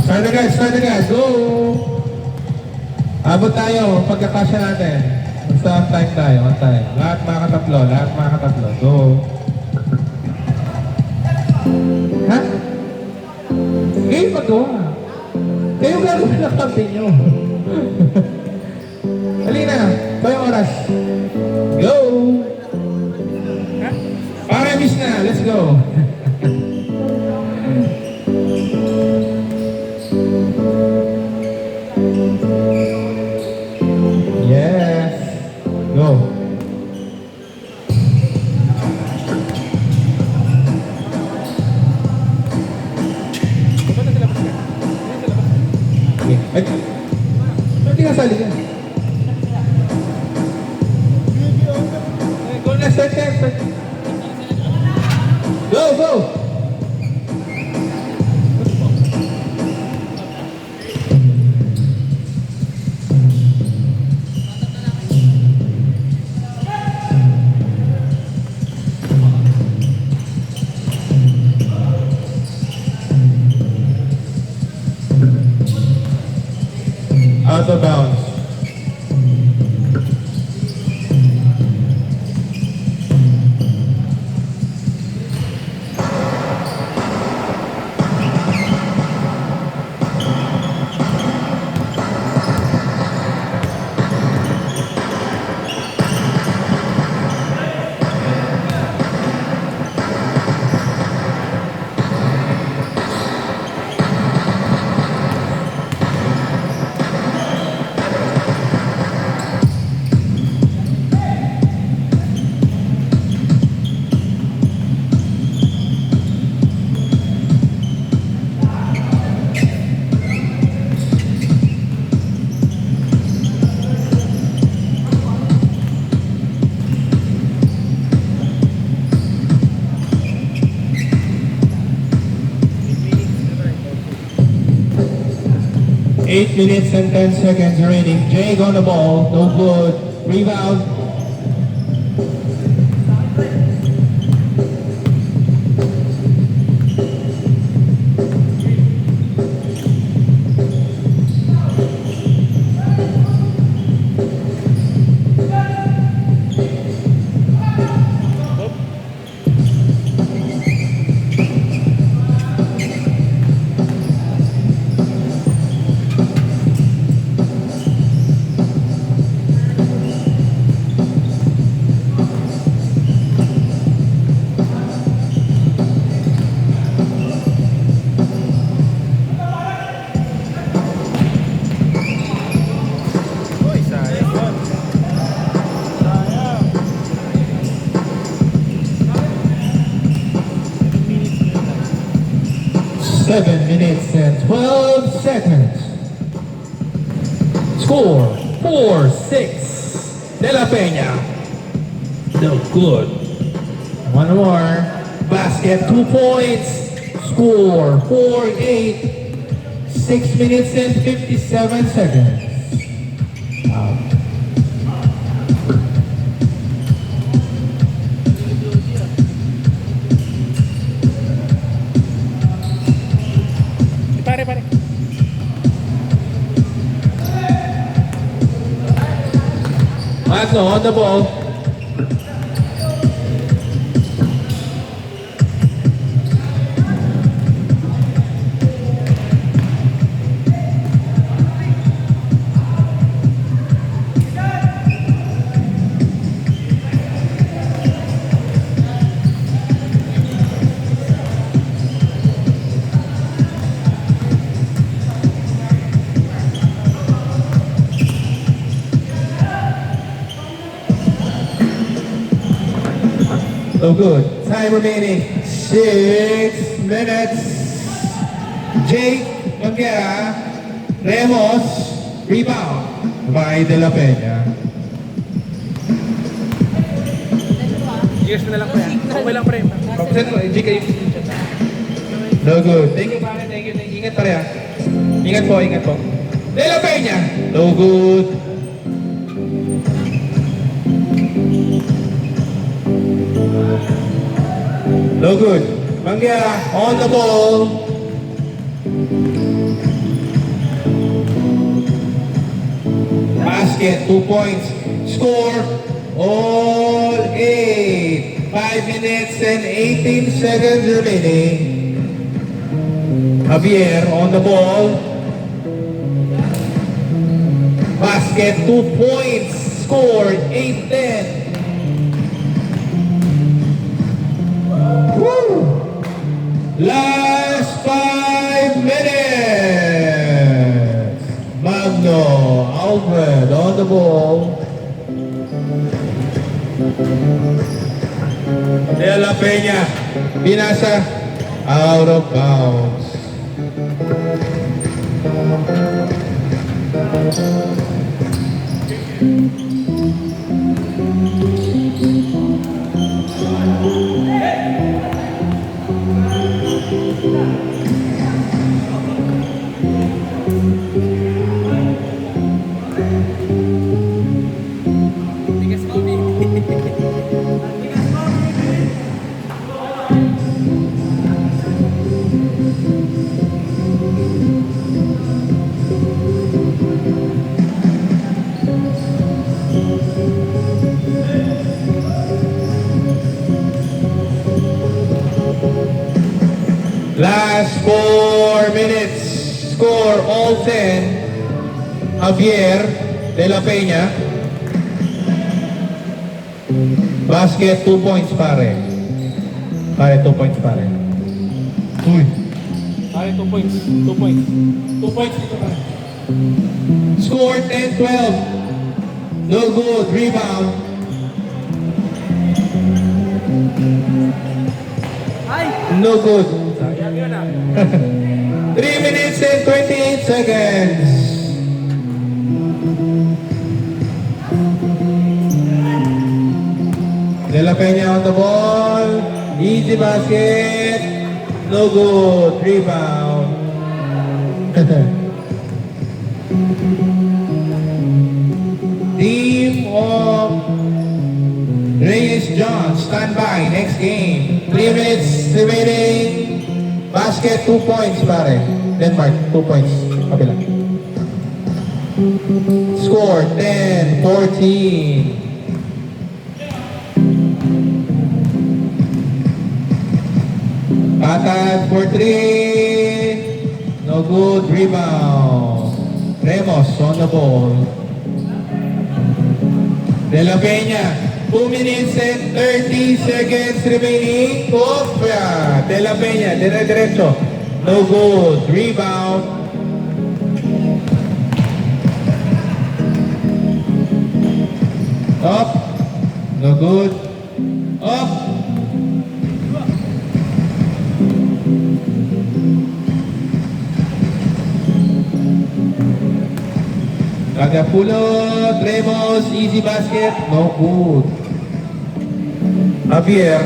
Start agad. Go! Abot tayo, pagkakasya natin. Basta on time tayo, on time. Lahat makakatatlo. Go! Ha? Game magawa. Kayo gagawin na kampi nyo. Halina, ito yung oras. Go! Para miss na, let's go! Yes! Go! Ay, hindi ka sali ka. Go na, start. Go! Out of bounds. Eight minutes and 10 seconds remaining. Jake on the ball, no good. Rebound. Seven minutes and 12 seconds. Score 4-6. De La Peña. No good. One more. Basket 2 points. Score 4-8. 6 minutes and 57 seconds. Out. Pare. Magno on the ball. So good. Time remaining 6 minutes. Jake Noguera, Remos, rebound by De La Peña. Yes na lang pre. Okay lang pre. Send mo, Jake kayo. No good. Thank you pare, thank you. Ingat pare ha. Ingat po. De La Peña. No good. No good. Mangyara on the ball. Basket, 2 points. Score, all 8. 5 minutes and 18 seconds remaining. Javier on the ball. Basket, 2 points. Score, 8-10. Woo! Last 5 minutes. Magno Alfred on the ball. De La Peña, pinasa, out of bounds. Tigas Bobby. Tigas Bobby. Last 4 minutes. Score all 10. Javier De La Peña. Basket, 2 points pare. Pare, 2 points pare. Uy. Pare, 2 points. 2 points. 2 points dito pare. Score 10-12. No good. Rebound. Ay! No good. Sayang yun ah. 3 minutes and 28 seconds. De La Peña on the ball. Easy basket. No good. Rebound. Team of Reyes John, stand by. Next game. 3 minutes remaining. Basket, 2 points pare. Denmark, 2 points. Kabila. Score, 10-14. Patag for 3. No good. Rebound. Remos on the ball. De La Peña. 2 minutes and 30 seconds remaining. Kopya. De La Peña. Dire-diretso. No good. Rebound. Up. No good. Up. Tagapulot, Remos, easy basket, no good. Javier,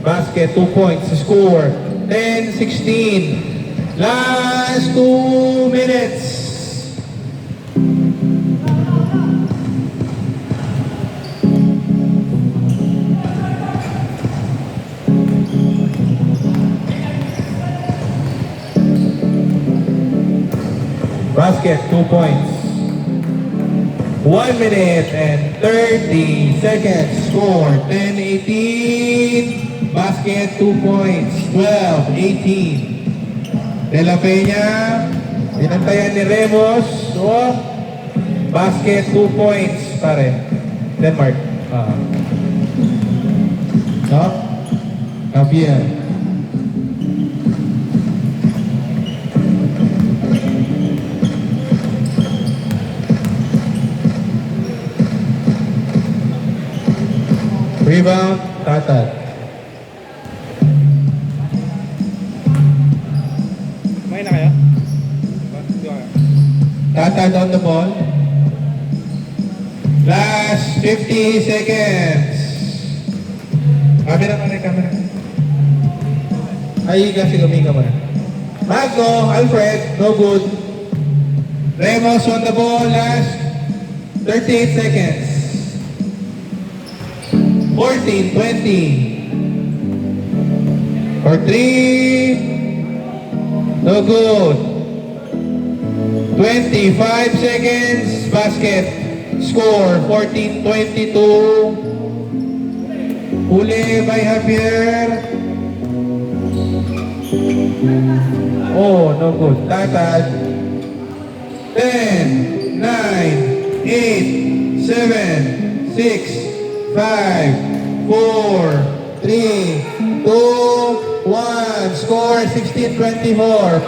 basket, 2 points, score, 10-16. Last 2 minutes. Basket, 2 points. 1 minute and 30 seconds. Score 10-18. Basket 2 points. 12-18. De La Peña. Pinantayan ni Remos. So, basket 2 points pare. Denmark. No? Javier. Rebound, Tatad. Kumain na kayo? Di ba? Tatad on the ball. Last 50 seconds. Camera. Ay, kasi guminga mo na. Magno, Alfred, no good. Remos on the ball, last 38 seconds. 14, 20. For 3. No good. 25 seconds. Basket. Score 14-22. Huli by Javier. Oh, no good. Tatad. 10, 9, 8, 7, 6, 5, 4, 3, 2, 1. Score 16-24.